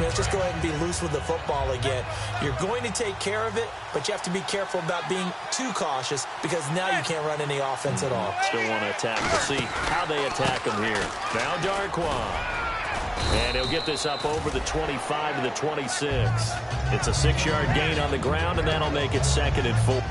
man. Let's just go ahead and be loose with the football again. You're going to take care of it, but you have to be careful about being too cautious because now you can't run any offense at all. Still want to attack. We'll see how they attack him here. Now Darquan. And he'll get this up over the 25 to the 26. It's a 6-yard gain on the ground, and that'll make it 2nd and 4.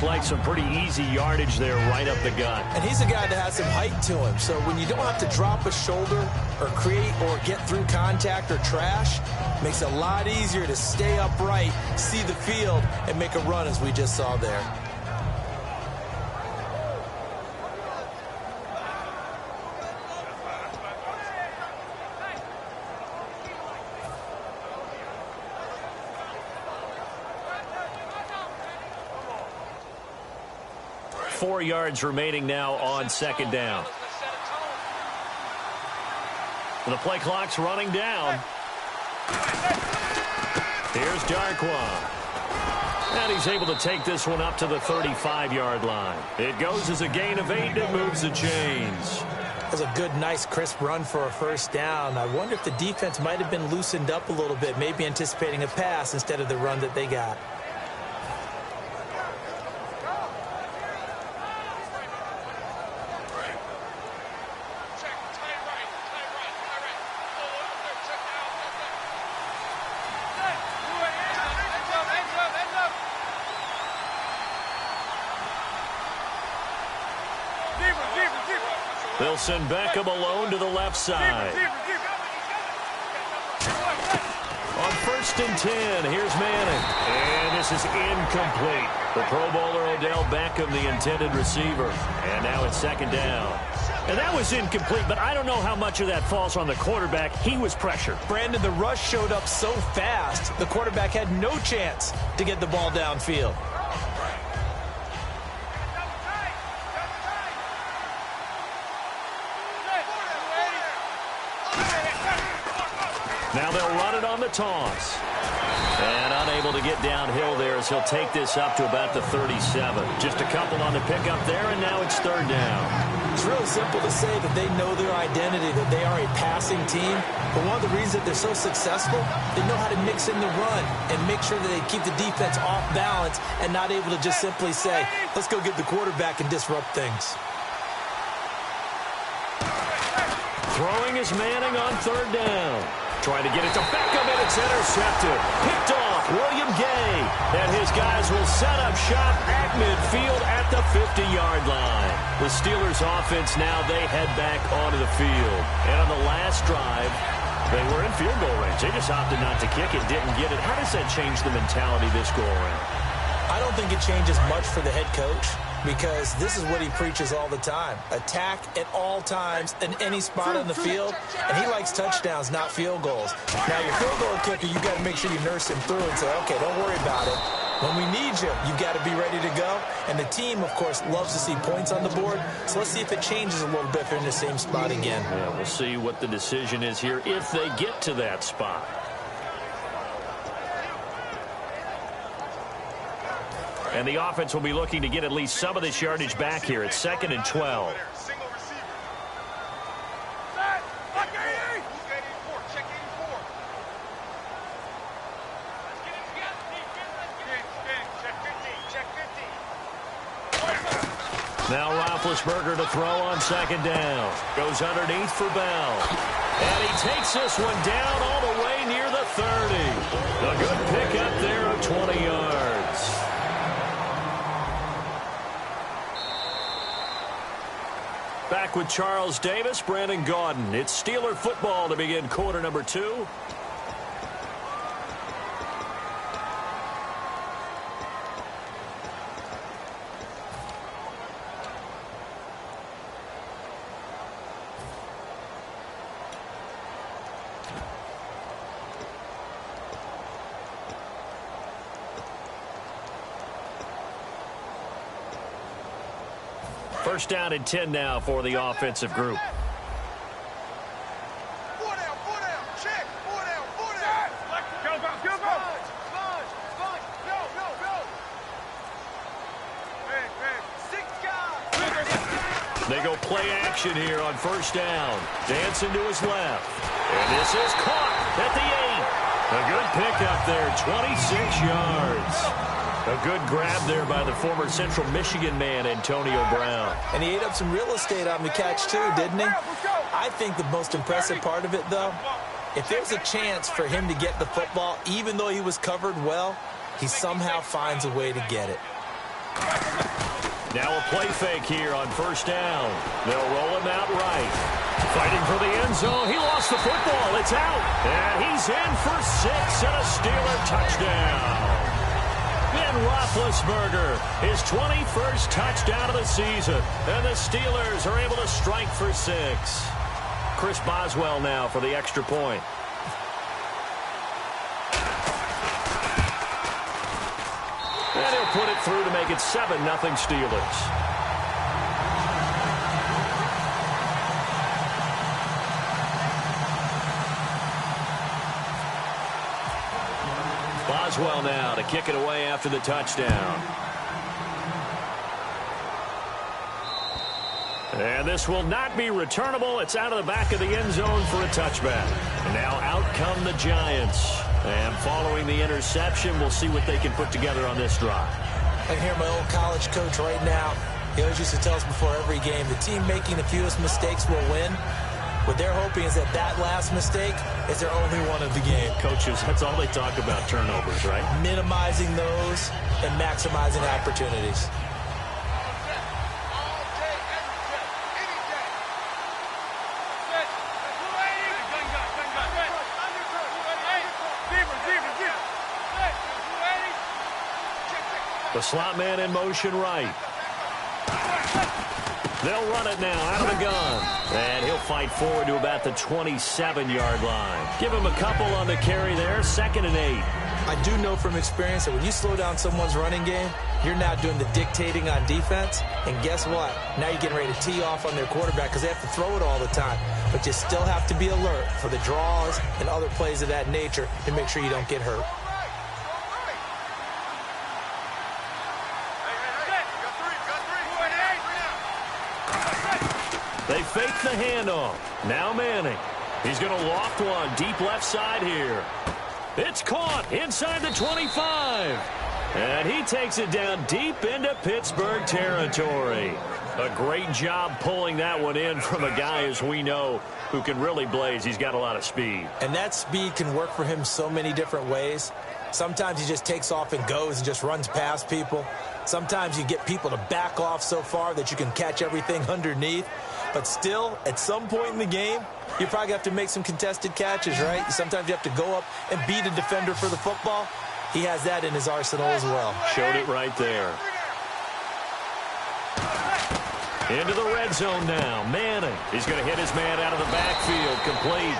Like some pretty easy yardage there right up the gut. And he's a guy that has some height to him. So when you don't have to drop a shoulder or create or get through contact or trash, makes it a lot easier to stay upright, see the field, and make a run as we just saw there. Four yards remaining now on 2nd down. The play clock's running down. Here's Darquan. And he's able to take this one up to the 35-yard line. It goes as a gain of 8, and it moves the chains. That's a good, nice, crisp run for a first down. I wonder if the defense might have been loosened up a little bit, maybe anticipating a pass instead of the run that they got. They'll send Beckham alone to the left side. On 1st and 10, here's Manning. And this is incomplete. The Pro Bowler Odell Beckham, the intended receiver. And now it's 2nd down. And that was incomplete, but I don't know how much of that falls on the quarterback. He was pressured. Brandon, the rush showed up so fast, the quarterback had no chance to get the ball downfield. Now they'll run it on the toss. And unable to get downhill there as he'll take this up to about the 37. Just a couple on the pickup there, and now it's 3rd down. It's really simple to say that they know their identity, that they are a passing team. But one of the reasons that they're so successful, they know how to mix in the run and make sure that they keep the defense off balance and not able to just simply say, let's go get the quarterback and disrupt things. Throwing is Manning on 3rd down. Trying to get it to Beckham, and it's intercepted. Picked off William Gay. And his guys will set up shop at midfield at the 50-yard line. The Steelers offense now, they head back onto the field. And on the last drive, they were in field goal range. They just opted not to kick it, didn't get it. How does that change the mentality this go around? I don't think it changes much for the head coach, because this is what he preaches all the time. Attack at all times in any spot on the field, and he likes touchdowns, not field goals. Now, your field goal kicker, you've got to make sure you nurse him through and say, okay, don't worry about it. When we need you, you've got to be ready to go. And the team, of course, loves to see points on the board. So let's see if it changes a little bit if they're in the same spot again. Yeah, we'll see what the decision is here if they get to that spot. And the offense will be looking to get at least some of this yardage back here. It's 2nd and 12. Now Roethlisberger to throw on 2nd down. Goes underneath for Bell. And he takes this one down all the way near the 30. A good pickup there of 20 yards. Back with Charles Davis, Brandon Gaudin. It's Steeler football to begin quarter number 2. First down and 10 now for the offensive group. They go play action here on first down. Dancing to his left. And this is caught at the 8. A good pickup there, 26 yards. A good grab there by the former Central Michigan man, Antonio Brown. And he ate up some real estate on the catch, too, didn't he? I think the most impressive part of it, though, if there's a chance for him to get the football, even though he was covered well, he somehow finds a way to get it. Now a play fake here on first down. They'll roll him out right. Fighting for the end zone. He lost the football. It's out. And he's in for 6 and a Steeler touchdown. Ben Roethlisberger, his 21st touchdown of the season. And the Steelers are able to strike for 6. Chris Boswell now for the extra point. And he'll put it through to make it 7-0 Steelers. Boswell now to kick it away after the touchdown. And this will not be returnable. It's out of the back of the end zone for a touchback. And now out come the Giants. And following the interception, we'll see what they can put together on this drive. I hear my old college coach right now. He always used to tell us before every game, the team making the fewest mistakes will win. What they're hoping is that that last mistake is their only one of the game. Coaches, that's all they talk about, turnovers, right? Minimizing those and maximizing opportunities. The slot man in motion right. They'll run it now out of the gun. And he'll fight forward to about the 27-yard line. Give him a couple on the carry there. 2nd and 8. I do know from experience that when you slow down someone's running game, you're now doing the dictating on defense. And guess what? Now you're getting ready to tee off on their quarterback because they have to throw it all the time. But you still have to be alert for the draws and other plays of that nature to make sure you don't get hurt. They fake the handoff. Now Manning. He's going to loft one deep left side here. It's caught inside the 25. And he takes it down deep into Pittsburgh territory. A great job pulling that one in from a guy, as we know, who can really blaze. He's got a lot of speed. And that speed can work for him so many different ways. Sometimes he just takes off and goes and just runs past people. Sometimes you get people to back off so far that you can catch everything underneath. But still, at some point in the game, you probably have to make some contested catches, right? Sometimes you have to go up and beat a defender for the football. He has that in his arsenal as well. Showed it right there. Into the red zone now. Manning. He's going to hit his man out of the backfield. Complete.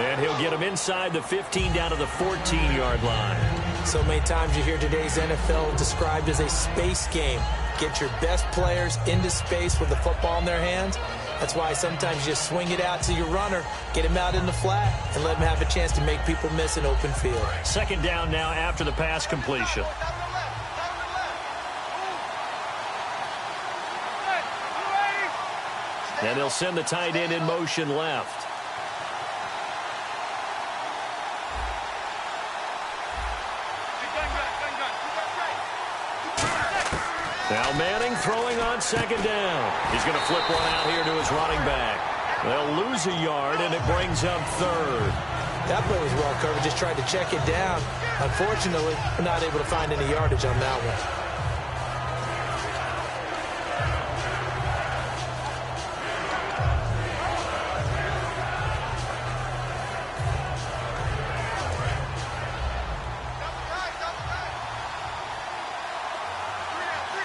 And he'll get him inside the 15 down to the 14-yard line. So many times you hear today's NFL described as a space game. Get your best players into space with the football in their hands. That's why sometimes you just swing it out to your runner, get him out in the flat, and let him have a chance to make people miss an open field. 2nd down now after the pass completion. And they'll send the tight end in motion left. Now Manning throwing on 2nd down. He's going to flip one out here to his running back. They'll lose a yard, and it brings up 3rd. That play was well covered. Just tried to check it down. Unfortunately, we're not able to find any yardage on that one.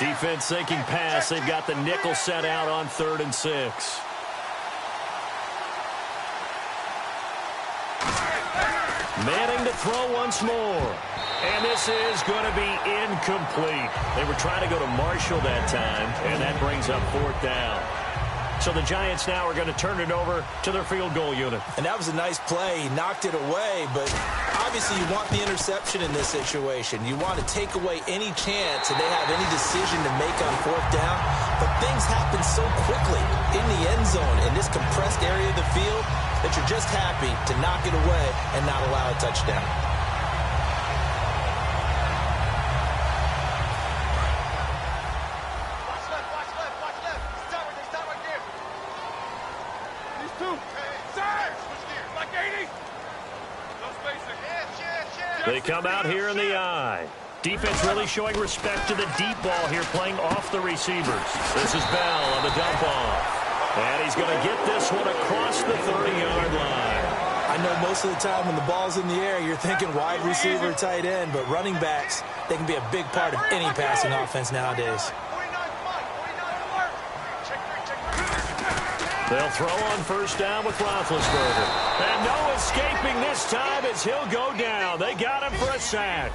Defense thinking pass. They've got the nickel set out on 3rd and 6. Manning to throw once more. And this is going to be incomplete. They were trying to go to Marshall that time, and that brings up 4th down. So the Giants now are going to turn it over to their field goal unit. And that was a nice play. He knocked it away, but obviously you want the interception in this situation. You want to take away any chance that they have any decision to make on fourth down. But things happen so quickly in the end zone in this compressed area of the field that you're just happy to knock it away and not allow a touchdown. They come out here in the eye. Defense really showing respect to the deep ball here, playing off the receivers. This is Bell on the dump off. And he's going to get this one across the 30-yard line. I know most of the time when the ball's in the air, you're thinking wide receiver, tight end, but running backs, they can be a big part of any passing offense nowadays. They'll throw on first down with Roethlisberger. And no escaping this time as he'll go down. They got him for a sack.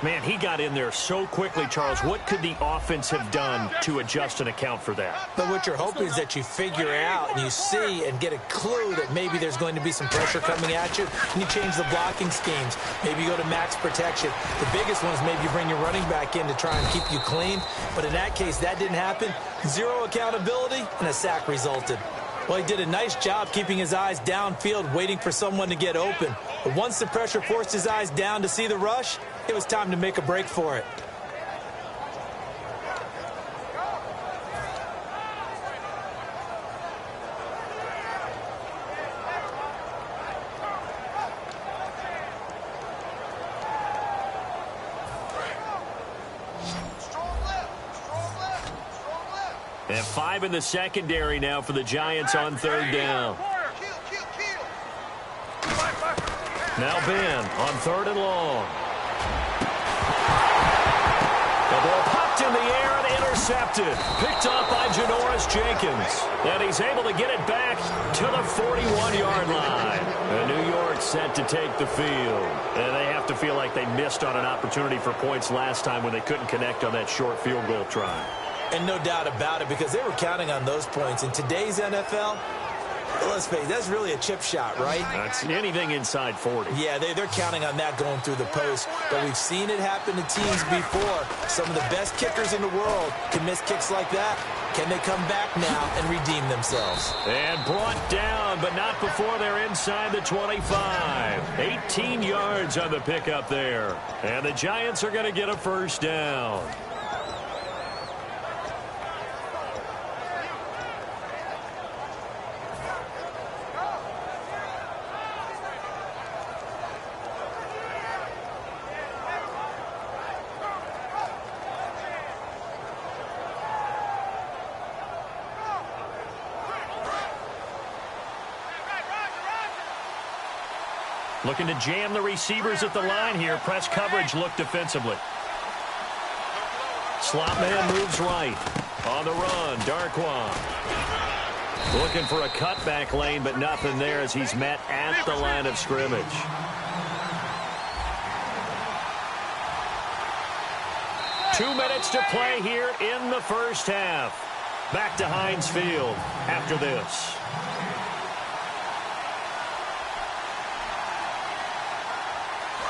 Man, he got in there so quickly, Charles. What could the offense have done to adjust and account for that? But what you're hoping is that you figure out and you see and get a clue that maybe there's going to be some pressure coming at you, and you change the blocking schemes. Maybe you go to max protection. The biggest one is maybe you bring your running back in to try and keep you clean. But in that case, that didn't happen. Zero accountability, and a sack resulted. Well, he did a nice job keeping his eyes downfield, waiting for someone to get open. But once the pressure forced his eyes down to see the rush, it was time to make a break for it. And 5 in the secondary now for the Giants on third down. Now Ben on third and long. The ball popped in the air and intercepted. Picked up by Janoris Jenkins. And he's able to get it back to the 41-yard line. And New York set to take the field. And they have to feel like they missed on an opportunity for points last time when they couldn't connect on that short field goal try. And no doubt about it, because they were counting on those points. In today's NFL, let's face it, that's really a chip shot, right? That's anything inside 40. Yeah, they're counting on that going through the post. But we've seen it happen to teams before. Some of the best kickers in the world can miss kicks like that. Can they come back now and redeem themselves? And brought down, but not before they're inside the 25. 18 yards on the pickup there. And the Giants are going to get a first down. Looking to jam the receivers at the line here. Press coverage look defensively. Slot man moves right. On the run, Darkwa. Looking for a cutback lane, but nothing there as he's met at the line of scrimmage. Two minutes to play here in the first half. Back to Heinz Field after this.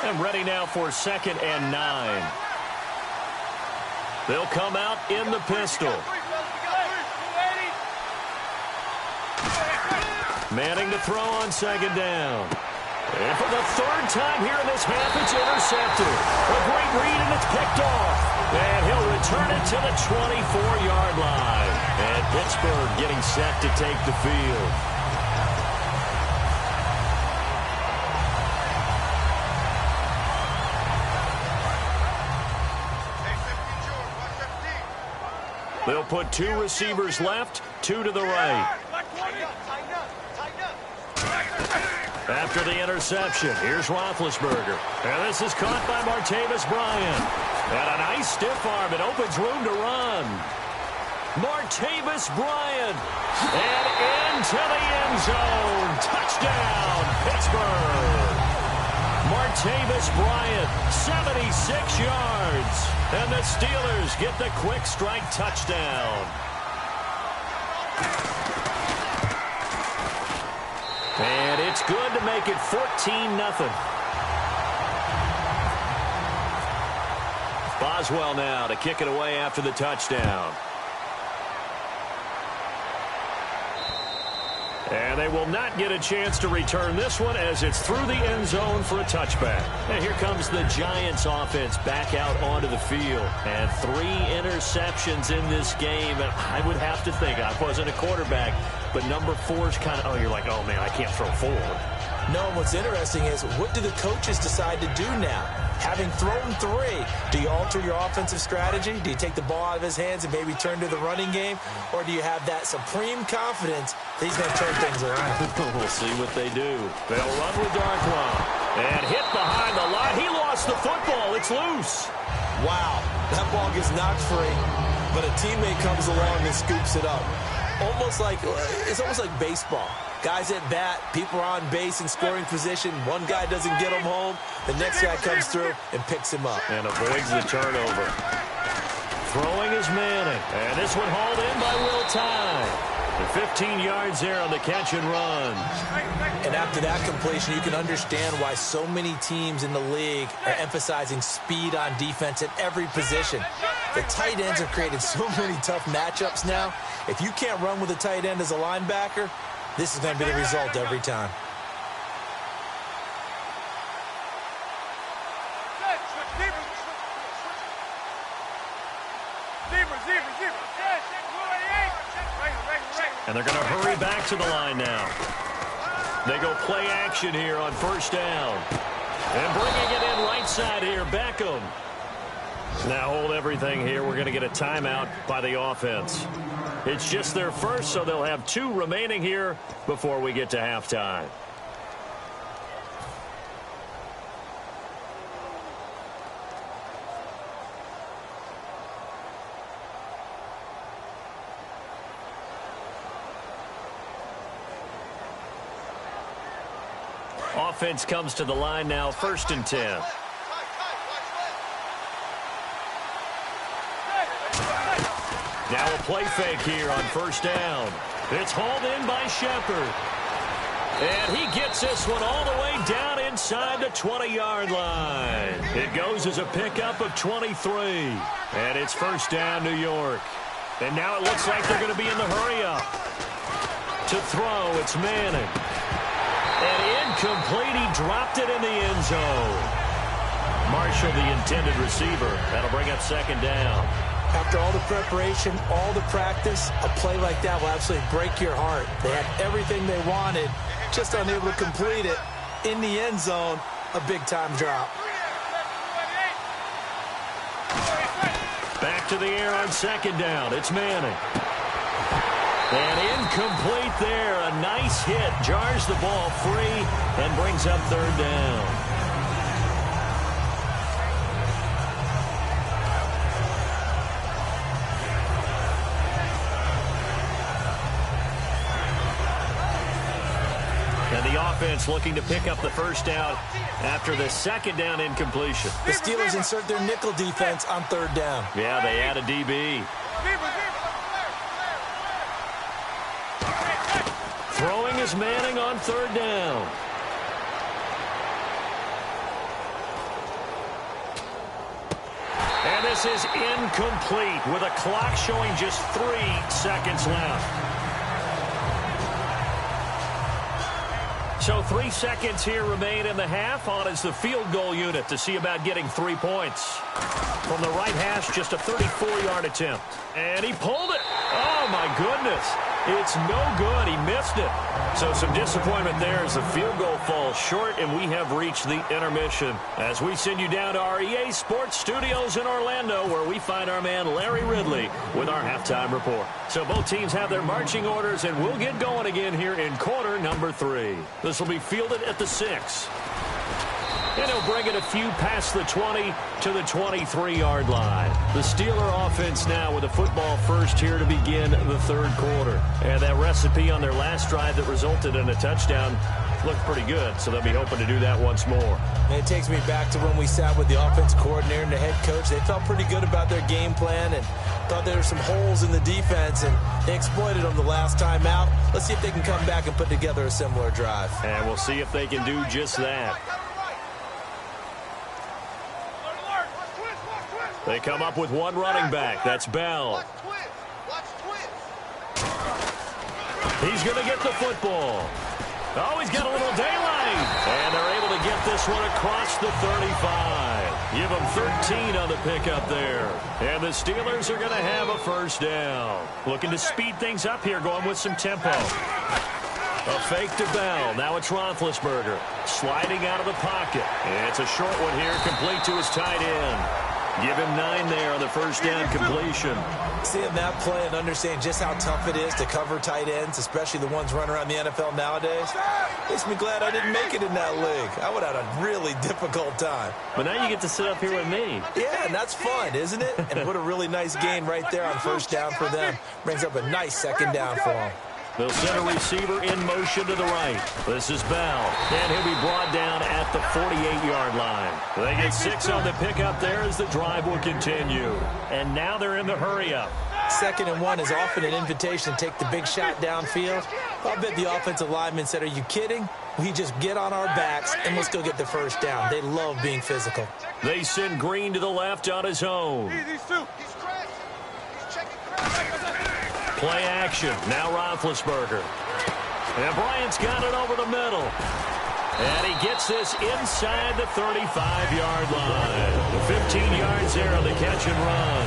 And ready now for 2nd and 9. They'll come out in the pistol. Manning to throw on 2nd down. And for the 3rd time here in this half, it's intercepted. A great read, and it's picked off. And he'll return it to the 24-yard line. And Pittsburgh getting set to take the field. They'll put 2 receivers left, 2 to the right. After the interception, here's Roethlisberger. And this is caught by Martavis Bryant. And a nice stiff arm. It opens room to run. Martavis Bryant. And into the end zone. Touchdown, Pittsburgh. Martavis Bryant, 76 yards. And the Steelers get the quick strike touchdown. it's good to make it 14-0. Boswell now to kick it away after the touchdown. And they will not get a chance to return this one as it's through the end zone for a touchback. And here comes the Giants offense back out onto the field. And 3 interceptions in this game. And I would have to think, I wasn't a quarterback, but number 4's kind of, you're like, oh, man, I can't throw forward. No, what's interesting is what do the coaches decide to do now? Having thrown 3, do you alter your offensive strategy? Do you take the ball out of his hands and maybe turn to the running game? Or do you have that supreme confidence that he's going to turn things around? We'll see what they do. They'll run with Darkwa. And hit behind the line. He lost the football. It's loose. Wow, that ball gets knocked free, but a teammate comes along and scoops it up. It's almost like baseball. Guys at bat, people are on base in scoring position. One guy doesn't get him home. The next guy comes through and picks him up. And avoids the turnover. Throwing is Manning. And this one hauled in by Will Tye. 15 yards there on the catch and run. And after that completion, you can understand why so many teams in the league are emphasizing speed on defense at every position. The tight ends have created so many tough matchups now. If you can't run with a tight end as a linebacker, this is going to be the result every time. And they're going to hurry back to the line now. They go play action here on first down. And bringing it in right side here, Beckham. Now hold everything here. We're going to get a timeout by the offense. It's just their first, so they'll have 2 remaining here before we get to halftime. Offense comes to the line now, 1st and 10. Now a play fake here on first down. It's hauled in by Shepard. And he gets this one all the way down inside the 20-yard line. It goes as a pickup of 23. And it's first down, New York. And now it looks like they're going to be in the hurry-up. To throw, it's Manning. And incomplete, he dropped it in the end zone. Marshall, the intended receiver. That'll bring up 2nd down. After all the preparation, all the practice, a play like that will absolutely break your heart. They had everything they wanted, just unable to complete it. In the end zone, a big-time drop. Back to the air on 2nd down. It's Manning. And incomplete there. A nice hit. Jars the ball free and brings up 3rd down. And the offense looking to pick up the first down after the 2nd down incompletion. The Steelers insert their nickel defense on 3rd down. Yeah, they add a DB. Throwing is Manning on 3rd down. And this is incomplete with a clock showing just 3 seconds left. So 3 seconds here remain in the half. On is the field goal unit to see about getting 3 points. From the right hash, just a 34-yard attempt. And he pulled it. Oh, my goodness. It's no good. He missed it. So some disappointment there as the field goal falls short, and we have reached the intermission. As we send you down to our EA Sports Studios in Orlando, where we find our man Larry Ridley with our halftime report. So both teams have their marching orders, and we'll get going again here in quarter number 3. This will be fielded at the 6. And he'll bring it a few past the 20 to the 23-yard line. The Steeler offense now with a football first here to begin the 3rd quarter. And that recipe on their last drive that resulted in a touchdown looked pretty good, so they'll be hoping to do that once more. And it takes me back to when we sat with the offense coordinator and the head coach. They felt pretty good about their game plan, and thought there were some holes in the defense, and they exploited them the last time out. Let's see if they can come back and put together a similar drive. And we'll see if they can do just that. They come up with one running back. That's Bell. He's going to get the football. Oh, he's got a little daylight. And they're able to get this one across the 35. Give them 13 on the pickup there. And the Steelers are going to have a first down. Looking to speed things up here, going with some tempo. A fake to Bell. Now it's Roethlisberger. Sliding out of the pocket. And it's a short one here, complete to his tight end. Give him 9 there on the first down completion. Seeing that play and understanding just how tough it is to cover tight ends, especially the ones running around the NFL nowadays, makes me glad I didn't make it in that league. I would have had a really difficult time. But now you get to sit up here with me. Yeah, and that's fun, isn't it? And what a really nice gain right there on first down for them. Brings up a nice second down for them. They'll send a receiver in motion to the right. This is Bell. And he'll be brought down at the 48-yard line. They get 6 on the pickup there as the drive will continue. And now they're in the hurry-up. 2nd and 1 is often an invitation to take the big shot downfield. I'll bet the offensive lineman said, are you kidding? We just get on our backs and let's go get the first down. They love being physical. They send Green to the left on his own. Play action. Now Roethlisberger. And Bryant's got it over the middle. And he gets this inside the 35-yard line. 15 yards there on the catch and run.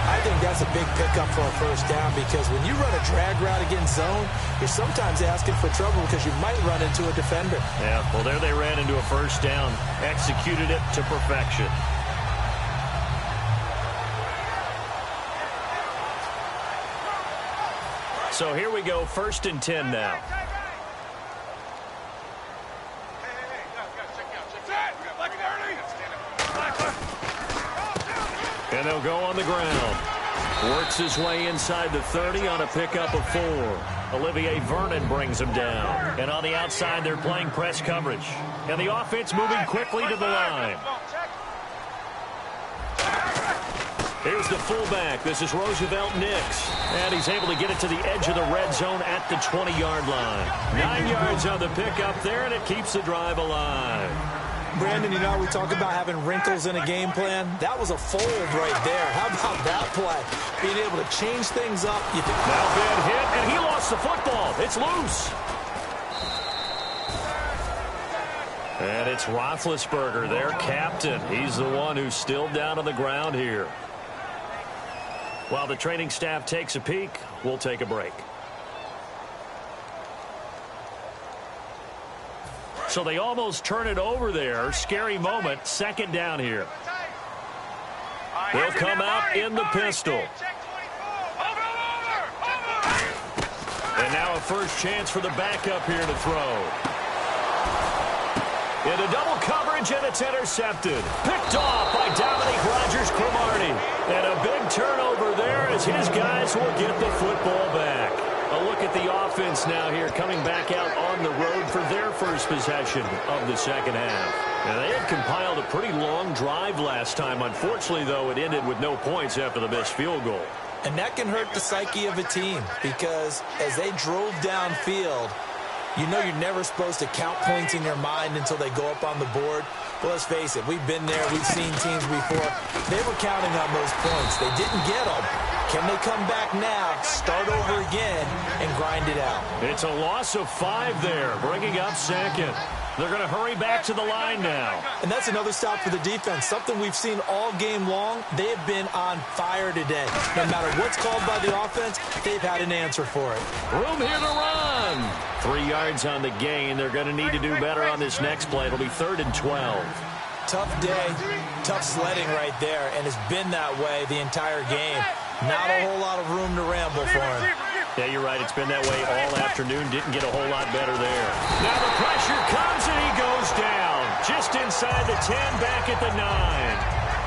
I think that's a big pickup for a first down because when you run a drag route against zone, you're sometimes asking for trouble because you might run into a defender. Yeah, well, there they ran into a first down. Executed it to perfection. So here we go, 1st and 10 now. And they'll go on the ground. Works his way inside the 30 on a pickup of 4. Olivier Vernon brings him down. And on the outside, they're playing press coverage. And the offense moving quickly to the line. Here's the fullback. This is Roosevelt Nix. And he's able to get it to the edge of the red zone at the 20-yard line. 9 yards on the pickup there, and it keeps the drive alive. Brandon, you know, we talk about having wrinkles in a game plan. That was a fold right there. How about that play? Being able to change things up. You think now bad hit, and he lost the football. It's loose. And it's Roethlisberger, their captain. He's the one who's still down on the ground here. While the training staff takes a peek, we'll take a break. So they almost turn it over there. Scary moment. 2nd down here. They'll come out in the pistol. And now a first chance for the backup here to throw. Into double coverage, and it's intercepted. Picked off by Dominique Rodgers-Cromartie. And a big turnover there as his guys will get the football back. A look at the offense now here, coming back out on the road for their first possession of the second half. Now, they had compiled a pretty long drive last time. Unfortunately, though, it ended with no points after the missed field goal. And that can hurt the psyche of a team because as they drove downfield, you know you're never supposed to count points in your mind until they go up on the board. But let's face it, we've been there. We've seen teams before. They were counting on those points. They didn't get them. Can they come back now, start over again, and grind it out? It's a loss of 5 there, bringing up 2nd. They're going to hurry back to the line now. And that's another stop for the defense, something we've seen all game long. They have been on fire today. No matter what's called by the offense, they've had an answer for it. Room here to run. 3 yards on the gain. They're going to need to do better on this next play. It'll be 3rd and 12. Tough day, tough sledding right there, and it's been that way the entire game. Not a whole lot of room to ramble for him. Yeah, you're right. It's been that way all afternoon. Didn't get a whole lot better there. Now the pressure comes, and he goes down. Just inside the 10, back at the 9.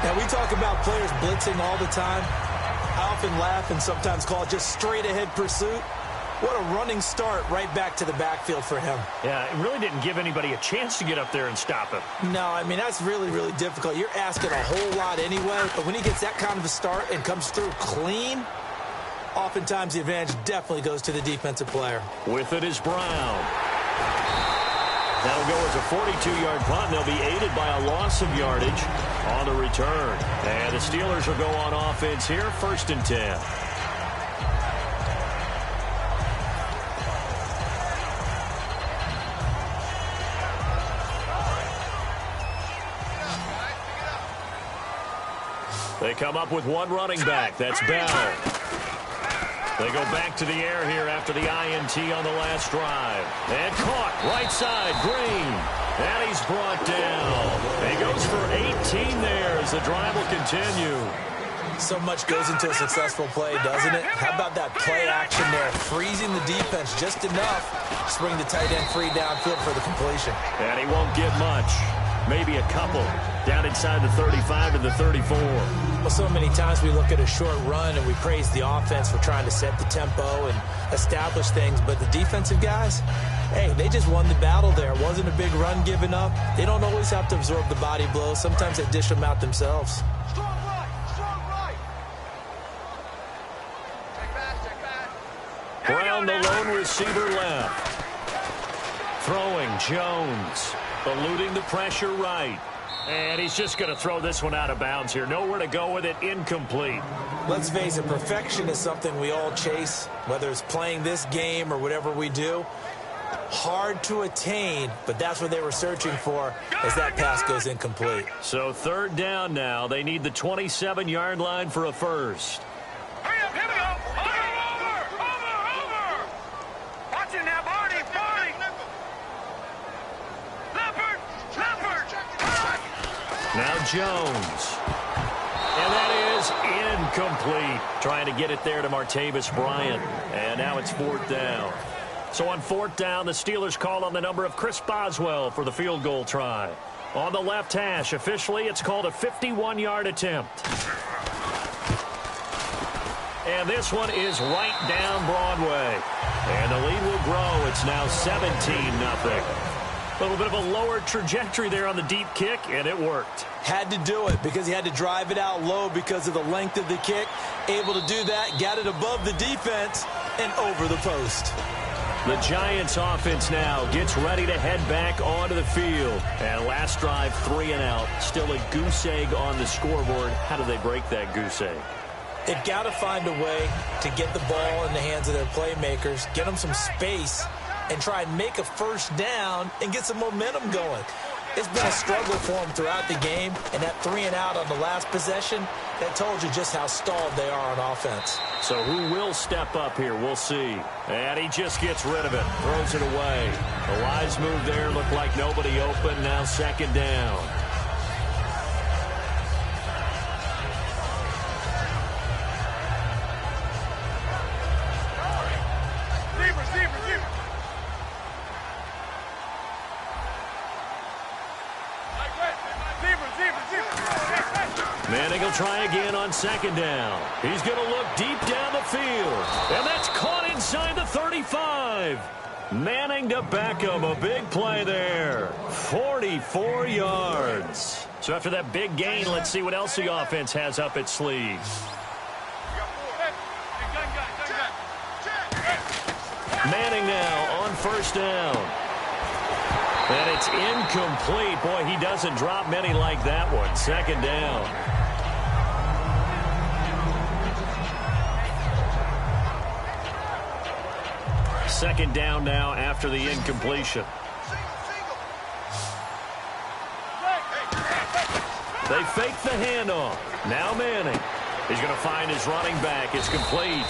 Now, we talk about players blitzing all the time. I often laugh and sometimes call it just straight-ahead pursuit. What a running start right back to the backfield for him. Yeah, it really didn't give anybody a chance to get up there and stop him. No, I mean, that's really, really difficult. You're asking a whole lot anyway, but when he gets that kind of a start and comes through clean, oftentimes the advantage definitely goes to the defensive player. With it is Brown. That'll go as a 42-yard punt, and they'll be aided by a loss of yardage on the return. And the Steelers will go on offense here, 1st and 10. They come up with one running back. That's Bell. They go back to the air here after the INT on the last drive. And caught right side, Green. And he's brought down. He goes for 18 there as the drive will continue. So much goes into a successful play, doesn't it? How about that play action there? Freezing the defense just enough to bring the tight end free downfield for the completion. And he won't get much. Maybe a couple. Down inside the 35 to the 34. Well, so many times we look at a short run and we praise the offense for trying to set the tempo and establish things, but the defensive guys, hey, they just won the battle there. It wasn't a big run given up. They don't always have to absorb the body blows. Sometimes they dish them out themselves. Strong right. Check back. Brown, the lone receiver left. Throwing, Jones. Eluding the pressure right. And he's just going to throw this one out of bounds here. Nowhere to go with it. Incomplete. Let's face it, perfection is something we all chase, whether it's playing this game or whatever we do. Hard to attain, but that's what they were searching for as that pass goes incomplete. So 3rd down now. They need the 27-yard line for a first. Hurry up, here we go. Over. Watch it now, Barney. Leopard. Now Jones. And that is incomplete. Trying to get it there to Martavis Bryant. And now it's 4th down. So on 4th down, the Steelers call on the number of Chris Boswell for the field goal try. On the left hash, officially, it's called a 51-yard attempt. And this one is right down Broadway. And the lead will grow. It's now 17-0. A little bit of a lower trajectory there on the deep kick, and it worked. Had to do it because he had to drive it out low because of the length of the kick. Able to do that, got it above the defense, and over the post. The Giants offense now gets ready to head back onto the field. And last drive, 3 and out. Still a goose egg on the scoreboard. How do they break that goose egg? They've got to find a way to get the ball in the hands of their playmakers, get them some space, and try and make a first down and get some momentum going. It's been a struggle for them throughout the game, and that 3 and out on the last possession, that told you just how stalled they are on offense. So who will step up here? We'll see. And he just gets rid of it, throws it away. The wise move there looked like nobody open. Now 2nd down. Manning will try again on 2nd down. He's going to look deep down the field. And that's caught inside the 35. Manning to Beckham. A big play there. 44 yards. So after that big gain, let's see what else the offense has up its sleeve. Manning now on 1st down. And it's incomplete. Boy, he doesn't drop many like that one. 2nd down. Second down now after the incompletion. They fake the handoff. Now Manning. He's going to find his running back. It's complete.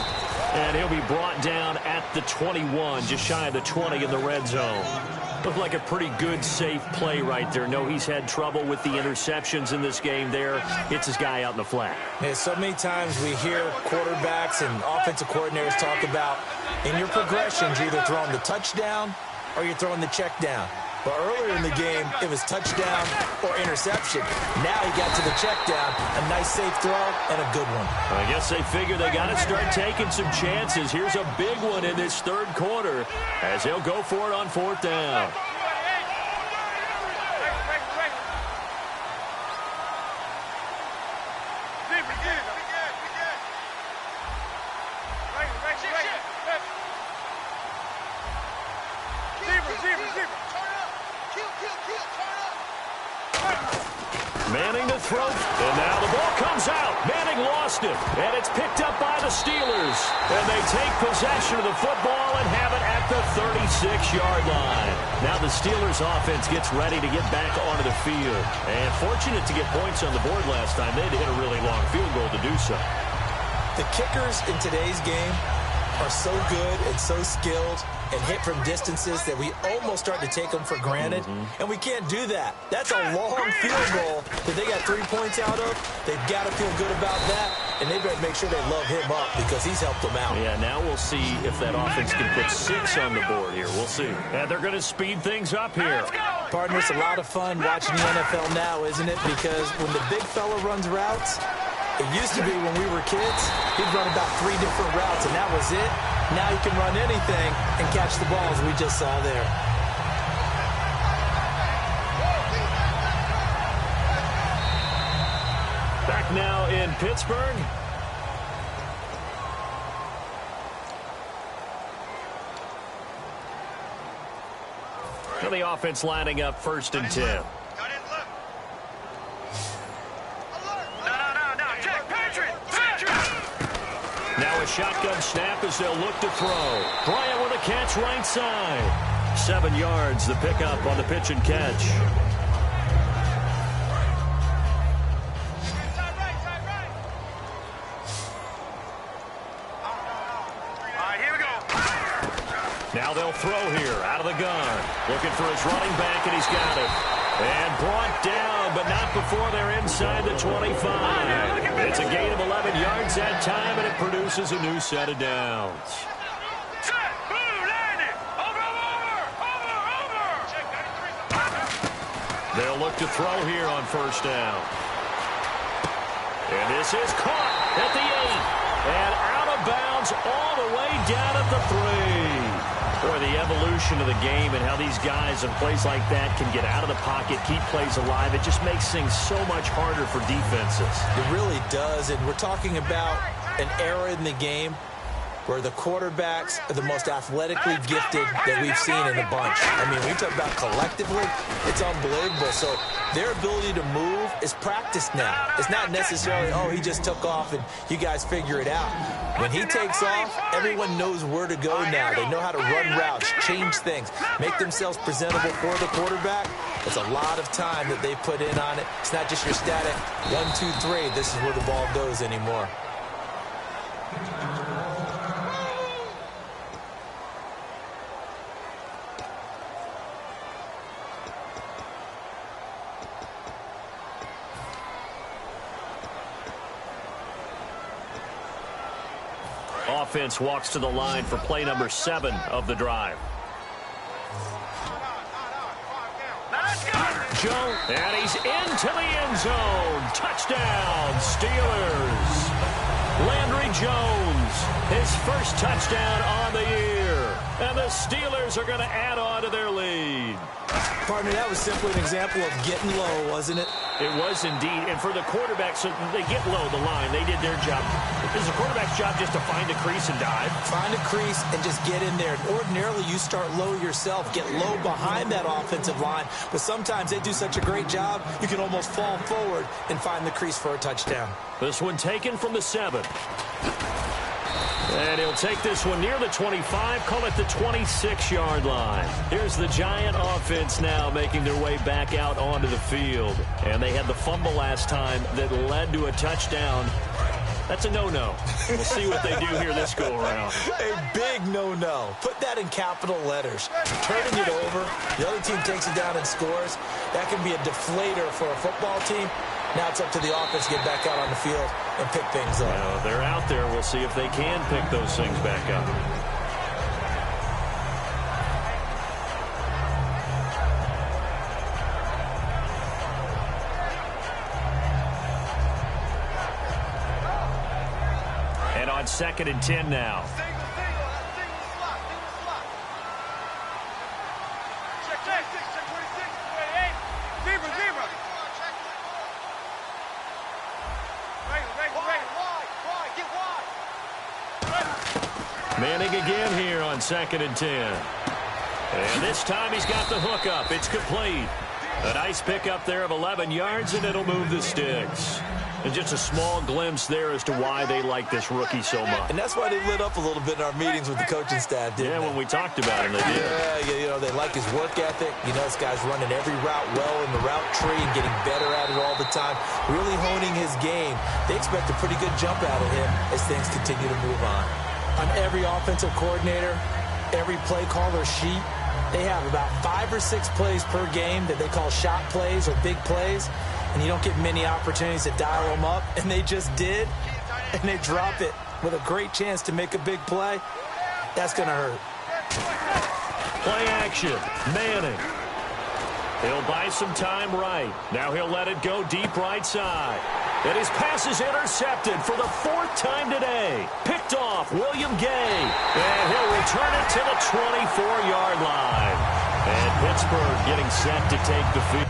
And he'll be brought down at the 21, just shy of the 20 in the red zone. Looked like a pretty good, safe play right there. No, he's had trouble with the interceptions in this game there. Hits his guy out in the flat. Yeah, so many times we hear quarterbacks and offensive coordinators talk about in your progressions, you're either throwing the touchdown or you're throwing the check down. But earlier in the game, it was touchdown or interception. Now he got to the check down. A nice safe throw and a good one. I guess they figure they got to start taking some chances. Here's a big one in this third quarter as he'll go for it on fourth down. Manning to throw, and now the ball comes out. Manning lost it, and it's picked up by the Steelers. And they take possession of the football and have it at the 36-yard line. Now the Steelers offense gets ready to get back onto the field. And fortunate to get points on the board last time. They had to hit a really long field goal to do so. The kickers in today's game are so good and so skilled and hit from distances that we almost start to take them for granted. And we can't do that. That's a long field goal that they got 3 points out of. They've got to feel good about that, and they better make sure they love him up because he's helped them out. Yeah, now we'll see if that offense can put 6 on the board here. We'll see. And they're going to speed things up here. Partner, it's a lot of fun watching the NFL now, isn't it? Because when the big fella runs routes, it used to be when we were kids, he'd run about 3 different routes, and that was it. Now he can run anything and catch the balls we just saw there. Back now in Pittsburgh. So the offense lining up 1st and 10. Now a shotgun snap as they'll look to throw. Bryant with a catch right side. 7 yards, the pickup on the pitch and catch. Now they'll throw here out of the gun. Looking for his running back, and he's got it. And brought down, but not before they're inside the 25. It's a gain of 11 yards that time, and it produces a new set of downs. They'll look to throw here on 1st down. And this is caught at the 8. And out of bounds all the way down at the 3. Boy, the evolution of the game and how these guys in plays like that can get out of the pocket, keep plays alive, it just makes things so much harder for defenses. It really does, and we're talking about an era in the game where the quarterbacks are the most athletically gifted that we've seen in a bunch. I mean, we talk about collectively, it's unbelievable. So their ability to move is practiced now. It's not necessarily, oh, he just took off and you guys figure it out. When he takes off, everyone knows where to go now. They know how to run routes, change things, make themselves presentable for the quarterback. It's a lot of time that they put in on it. It's not just your static 1, 2, 3. This is where the ball goes anymore. Offense walks to the line for play number 7 of the drive. Joe, and he's into the end zone. Touchdown, Steelers. Landry Jones, his first touchdown on the year. And the Steelers are going to add on to their lead. Partner, that was simply an example of getting low, wasn't it? It was indeed. And for the quarterback, so they get low the line. They did their job. It's the quarterback's job just to find a crease and dive. Find a crease and just get in there. Ordinarily, you start low yourself, get low behind that offensive line. But sometimes they do such a great job, you can almost fall forward and find the crease for a touchdown. This one taken from the 7. And he'll take this one near the 25, call it the 26-yard line. Here's the Giant offense now making their way back out onto the field. And they had the fumble last time that led to a touchdown. That's a no-no. We'll see what they do here this go-around. A big no-no. Put that in capital letters. Turning it over, the other team takes it down and scores. That can be a deflator for a football team. Now it's up to the offense to get back out on the field and pick things up. Well, they're out there. We'll see if they can pick those things back up. on 2nd and 10 now. Single slot. Check 26, 28. Zebra. Wide, get wide. Manning again here on 2nd and 10. And this time he's got the hook up. It's complete. A nice pickup there of 11 yards, and it'll move the sticks. And just a small glimpse there as to why they like this rookie so much. And that's why they lit up a little bit in our meetings with the coaching staff, didn't they? When we talked about him, they did. Yeah, you know, they like his work ethic. You know, this guy's running every route well in the route tree and getting better at it all the time, really honing his game. They expect a pretty good jump out of him as things continue to move on. On every offensive coordinator, every play caller sheet, they have about 5 or 6 plays per game that they call shot plays or big plays, and you don't get many opportunities to dial them up, and they just did, and they drop it with a great chance to make a big play. That's going to hurt. Play action. Manning. He'll buy some time right. Now he'll let it go deep right side. And his pass is intercepted for the 4th time today. Picked off William Gay. And he'll return it to the 24-yard line. And Pittsburgh getting set to take the field.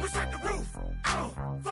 We set the roof on fire.